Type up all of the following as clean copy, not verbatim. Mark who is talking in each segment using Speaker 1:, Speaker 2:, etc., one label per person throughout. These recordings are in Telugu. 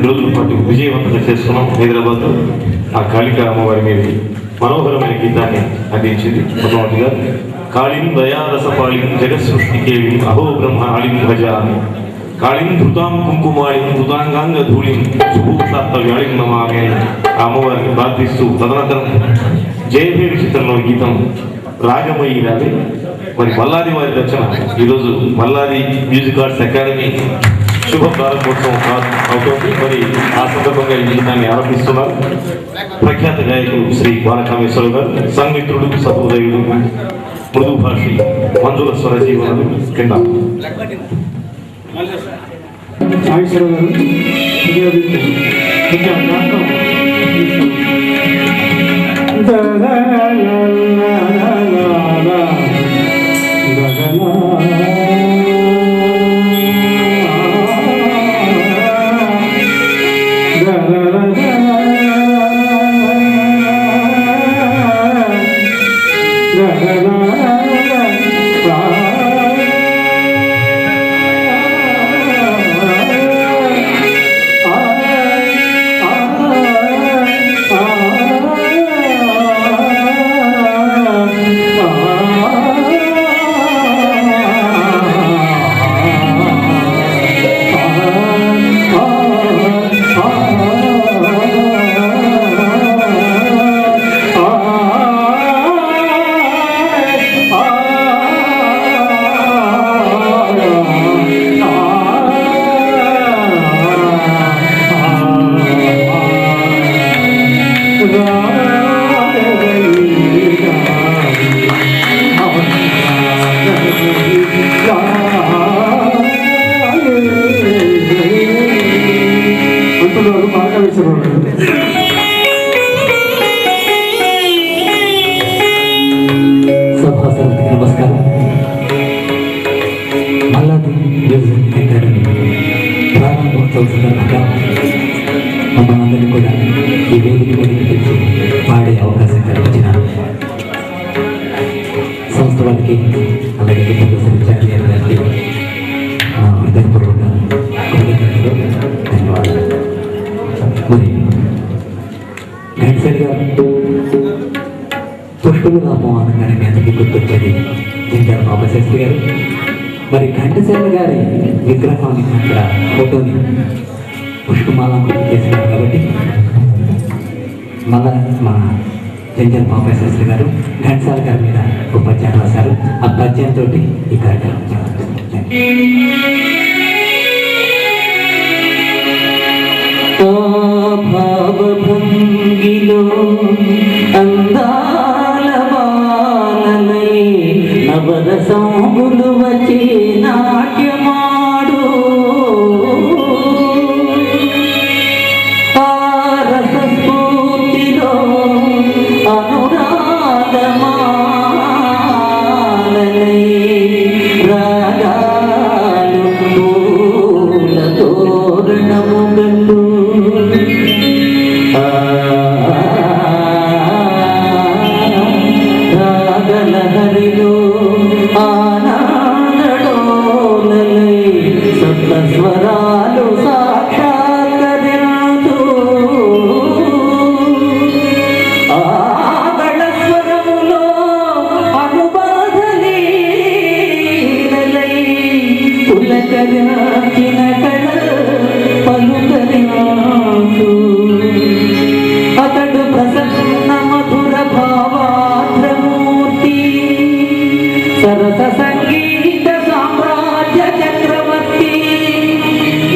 Speaker 1: 8 రోజుల పాటు విజయవంతంగా చేసుకున్నాం హైదరాబాద్. ఆ కాళికా అమ్మవారి మీద మనోహరమైన గీతాన్ని అందించింది. మొట్టమొదటిగా కాళీం దయారసపాళిం జగత్సృష్టికేళిం అహో బ్రహ్మ ఆళిం భజామి కాళీం ధృతాం కుంకుమాళిం ధృతాంగాంగ ధూళిం శుభూషాత్త వ్యాళిం నమామి అని అమ్మవారిని ప్రార్థిస్తూ తదనంతరం జయభేరి చిత్రంలో గీతం రాగమయ్యి రాలి మరి మల్లాది వారి రచన. ఈరోజు మల్లాది మ్యూజిక్ ఆర్ట్స్ అకాడమీ శుభ ప్రారంభోత్సవం అవుతుంది. మరి ఆ సందర్భంగా ఈ గీతాన్ని ఆరంభిస్తున్నారు ప్రఖ్యాత గాయకుడు శ్రీ బాలకామేశ్వర గారు, సంగీతుడు సహోదయుడు, మృదు భాషి, మంజుల స్వరజీవనుడు కింద
Speaker 2: నమస్కారం. మల్లాది మ్యూజిక్ అకాడమీ ప్రారంభోత్సవ సందర్భంగా మమ్మల్ని కూడా ఈ వేదిక మీదకి తెచ్చి పాడే అవకాశం కల్పించిన సంస్థ వారికి, అలాగే చార్జియర్ గారికి హృదయపూర్వక కృతజ్ఞతలు, ధన్యవాదాలు. మరి ఘంటసాల గారు పుష్పలు రామోహనంగానే మీ అందరికీ గుర్తొచ్చేది జింజాల బాబాశాస్త్రి గారు. మరి ఘంటసాల గారి విగ్రహాన్ని అక్కడ ఫోటోని పుష్పమాలను చేసినారు కాబట్టి మళ్ళా మన జింజాల బాబాశాస్త్రి గారు ఘంటసాల గారి మీద ఒక పద్యాన్ని రాశారు. ఆ పద్యంతో ఈ కార్యక్రమం భావభంగిలో అందాల బాలలై నవరసములు వచ్చి నాట్యమాడు ఆ రసస్ఫూర్తిలో అనురాగమాలలై రాగాలు పూల తోరణముగలు రాగలహరిలో ఆనందడోలలై సప్త స్వరాలు సాక్షాత్కరించు ఆగళ స్వరములో అనుబాధలీలలై పులకరించిన కళ పలుకరించు అతడు ప్రసన్న మధుర భావాద్రమూర్తి సరస సంగీత సామ్రాజ్య చక్రవర్తి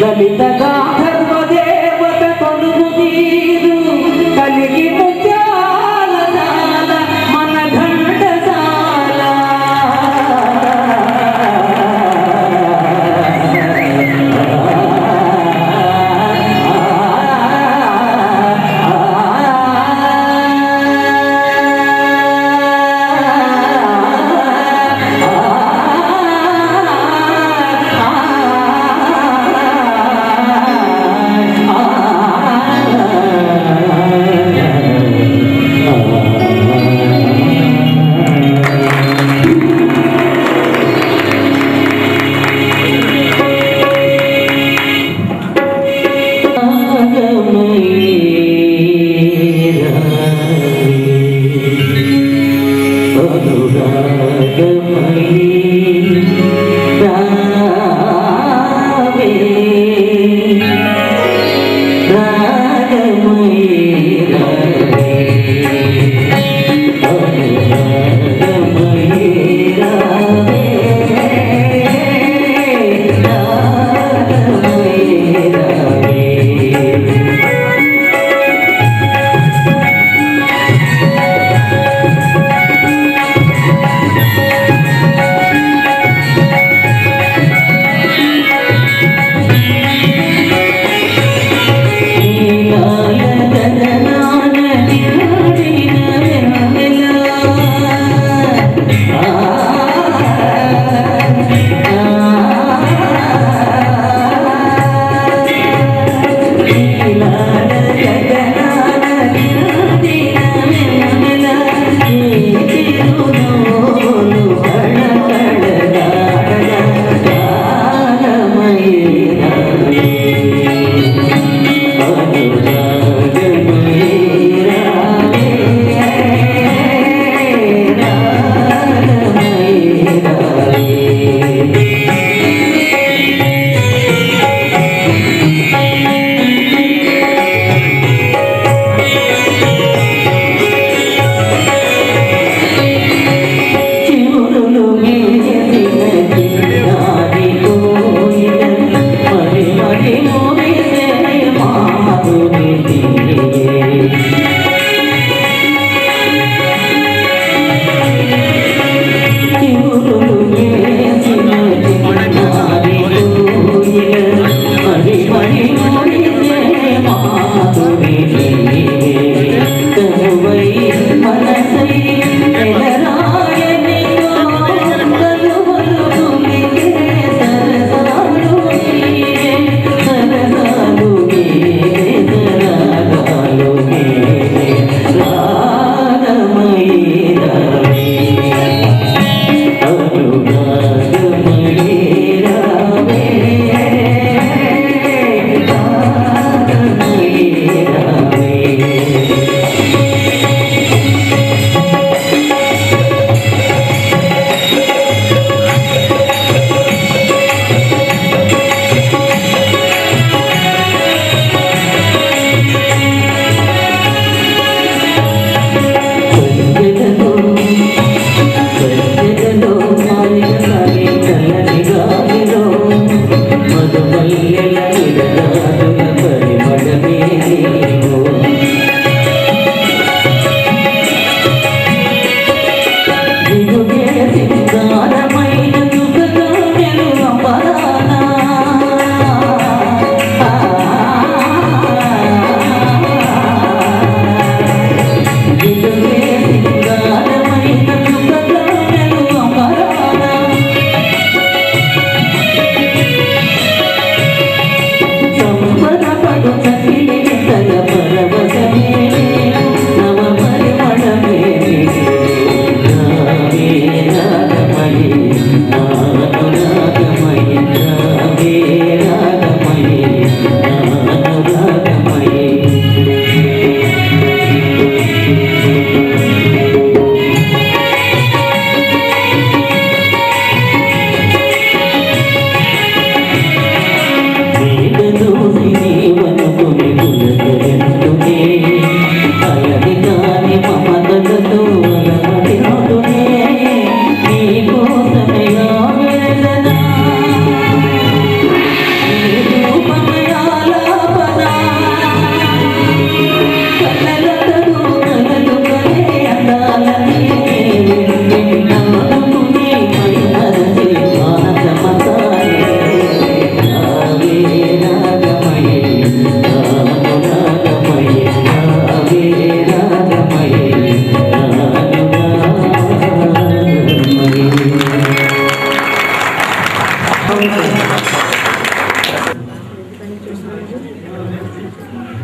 Speaker 2: లలిత గాంధర్వ దేవత కొలువు తీరు కలిగి ముత్యాల జాల మన ఘంటసాల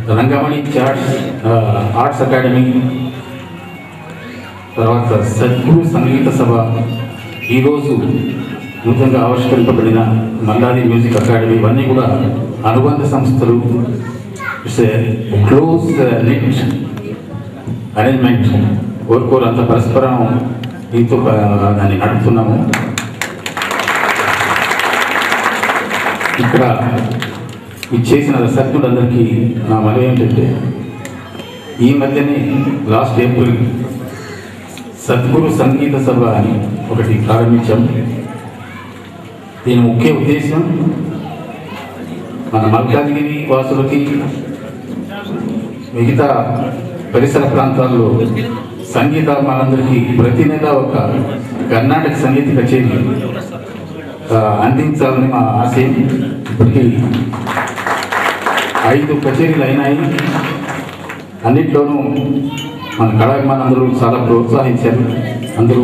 Speaker 3: రంగమణి ఆర్ట్స్ అకాడమీ, తర్వాత సద్గురు సంగీత సభ, ఈరోజు నూతనంగా ఆవిష్కరింపబడిన మల్లాది మ్యూజిక్ అకాడమీ, ఇవన్నీ కూడా అనుబంధ సంస్థలు. It's a close net arrangement. కోరుకోరు అంత పరస్పరం దీంతో దాన్ని నడుపుతున్నాము. ఇక్కడ చేసిన సద్గురులందరికీ నా మనవి ఏంటంటే, ఈ మధ్యనే లాస్ట్ ఏప్రిల్ సద్గురు సంగీత సభ అని ఒకటి ప్రారంభించాం. దీని ముఖ్య ఉద్దేశం మన మల్కాజ్గిరి వాసులకి, మిగతా పరిసర ప్రాంతాల్లో సంగీతాభిమానులందరికీ ప్రతి నెల ఒక కర్ణాటక సంగీత కచేరీ అందించాలని మా ఆశయం. ఇప్పటికీ 5 కచేరీలు అయినాయి. అన్నిట్లోనూ మన కళాభిమానులందరూ చాలా ప్రోత్సహించారు. అందరూ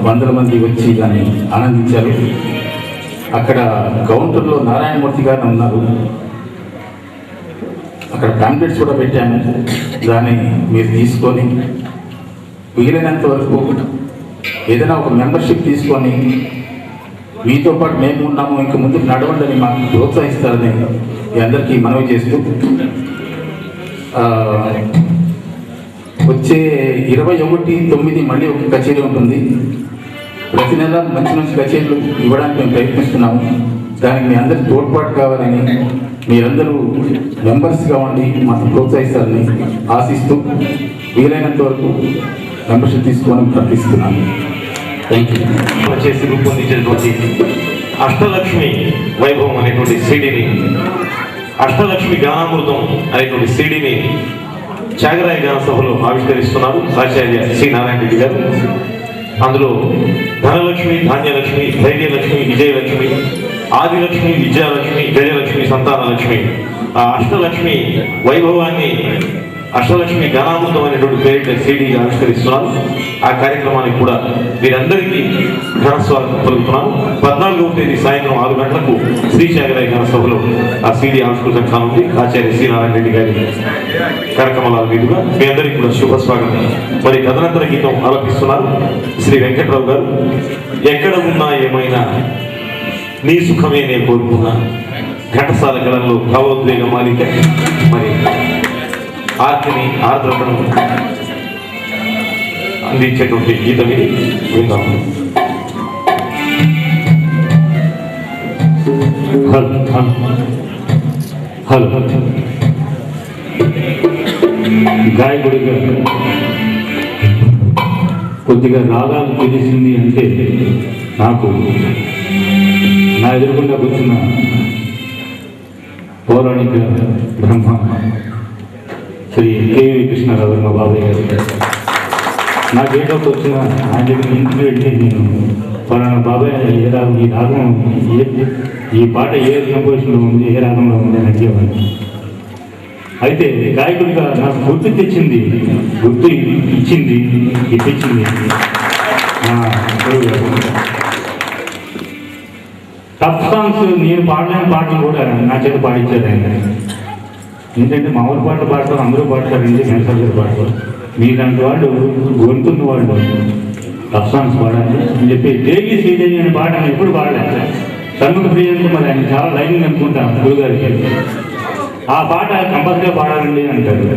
Speaker 3: వందల మంది వచ్చి దాన్ని ఆనందించారు. అక్కడ కౌంటర్లో నారాయణమూర్తి గారు ఉన్నారు. అక్కడ ప్యాంప్లెట్స్ కూడా పెట్టాము. దాన్ని మీరు తీసుకొని వీలైనంత వరకు ఏదైనా ఒక మెంబర్షిప్ తీసుకొని మీతో పాటు మేము ఉన్నాము, ఇంక ముందుకు నడవండి మాకు ప్రోత్సహిస్తారని మీ అందరికీ మనవి చేస్తూ, వచ్చే 21/9 మళ్ళీ ఒక కచేరీ ఉంటుంది. ప్రతి నెల మంచి మంచి కచేరీలు ఇవ్వడానికి మేము ప్రయత్నిస్తున్నాము. దానికి మీ అందరి తోడ్పాటు కావాలని, మీరందరూ మెంబర్స్గా ఉండి మాకు ప్రోత్సహిస్తారని ఆశిస్తూ వీలైనంత వరకు మెంబర్షిప్ తీసుకోవాలని ప్రార్థిస్తున్నాను. Thank you.
Speaker 1: చేసి రూపొందించినటువంటి అష్టలక్ష్మి వైభవం అనేటువంటి సీడీని, అష్టలక్ష్మి గానామృతం అనేటువంటి సీడీని త్యాగరాయ గాన సభలో ఆవిష్కరిస్తున్నారు ఆచార్య శ్రీ నారాయణ రెడ్డి గారు. అందులో ధనలక్ష్మి, ధాన్యలక్ష్మి, ధైర్యలక్ష్మి, విజయలక్ష్మి, ఆదిలక్ష్మి, విద్యాలక్ష్మి, గజలక్ష్మి, సంతానలక్ష్మి, ఆ అష్టలక్ష్మి వైభవాన్ని అష్టలక్ష్మి గానామృతం అనేటువంటి పేరిట సీడీగా ఆవిష్కరిస్తున్నారు. ఆ కార్యక్రమానికి కూడా వీరందరికీ ఘన స్వాగతం పలుకుతున్నాను. 14వ తేదీ సాయంత్రం 6 గంటలకు శ్రీ త్యాగరాయ గాన సభలో ఆ సీడీ ఆవిష్కృతం కానుంది. ఆచార్య శ్రీ నారాయణ రెడ్డి గారి కార్యక్రమాల మీదుగా మీ అందరికీ కూడా శుభ స్వాగతం. మరి కథనంతర గీతం ఆలపిస్తున్నారు శ్రీ వెంకట్రావు గారు. ఎక్కడ ఉన్నా ఏమైనా నీ సుఖమే నేను కోరుకున్నా, ఘంటసాల గళంలో భావోద్వేగ మాలిక, మరి ఆర్తిని ఆర్ద్రతను అందించేటువంటి గీతం ఇది. విందాము.
Speaker 4: హలో గాయకుడిగా కొద్దిగా రాగాలు తెలిసింది అంటే నాకు నా ఎదురుకుండా కూర్చున్న పౌరాణిక బ్రహ్మ శ్రీ కేవీ కృష్ణారావు మా బాబాయ్ గారు. నాకు ఏ డౌట్ వచ్చినా ఆయన దగ్గర ఇంటికి వెళ్ళి నేను పలానా బాబాయ్ ఏ రాగం, ఈ రాగం ఈ పాట ఏ కంపోజిషన్లో ఉంది, ఏ రాగంలో ఉంది అని అడిగేవాడిని. అయితే గాయకుడిగా నాకు గుర్తు ఇచ్చింది ఇప్పించింది మా గురువు గారు. టఫ్ సాంగ్స్ నేను పాడలేని పాటలు కూడా నా చేత పాడించారు ఆయన. ఏంటంటే మామూలు పాటలు పాడతారు, అందరూ పాడతారండి, మెన్సర్లు పాడతారు. మీలాంటి వాళ్ళు గొంతున్న వాళ్ళు టఫ్ సాంగ్స్ పాడాలి అని చెప్పి దేవి శ్రీదేవి అనే పాట ఎప్పుడు పాడలేదు. షణ్ముఖ ప్రియంతో మరి ఆయన చాలా లైన్ అనుకుంటాం గురుగారికి. ఆ పాట కంపల్సరీగా పాడాలండి అంటారు.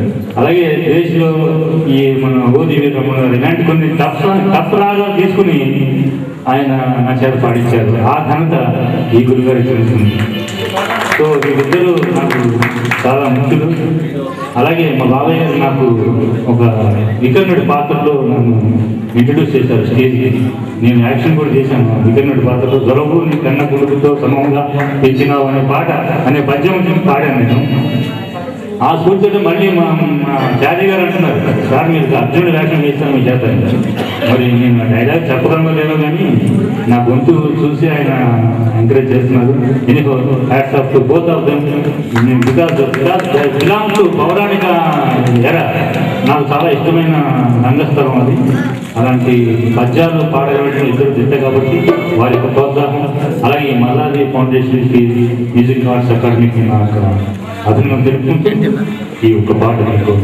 Speaker 4: అలాగే దేశంలో ఈ మన ఓదివి రమణ ఇలాంటి కొన్ని టఫ్ రాగాలు తీసుకుని ఆయన నా చేత పాడించారు. ఆ ఘనత ఈ గురుగారికి తెలుస్తుంది. సో వీరిద్దరూ నాకు చాలా ముఖ్యులు. అలాగే మా బాబాయ్ గారు నాకు ఒక వికర్ణుడి పాత్రలో నన్ను ఇంట్రడ్యూస్ చేశారు స్టేజ్కి. నేను యాక్షన్ కూడా చేశాను వికర్ణుడి పాత్రలో. దొరకూరిని కన్న కొడుకుతో సమంగా పెంచినావు అనే పాట అనే పద్యం పాడాను నేను. ఆ స్ఫూర్తితో మళ్ళీ మా చారి గారు అంటున్నారు, సార్ మీరు అర్జునుడి వేషం చేస్తాను మీ చేత. మరి నేను డైలాగ్ చెప్పడంలో లేదో కానీ నా గొంతు చూసి ఆయన ఎంకరేజ్ చేస్తున్నారు. Anyhow hats off to both of them. Because belong to పౌరాణిక ఎరా. నాకు చాలా ఇష్టమైన రంగస్థలం అది. అలాంటి పద్యాలు పాడగలిగిన ఇద్దరు దిట్ట కాబట్టి వారి యొక్క ప్రోత్సాహం, అలాగే మల్లాది ఫౌండేషన్కి మ్యూజిక్ ఆర్ట్స్ అకాడమీకి నాకు అభినందన తెలుపుకుంటూ ఈ ఒక్క పాట మీకు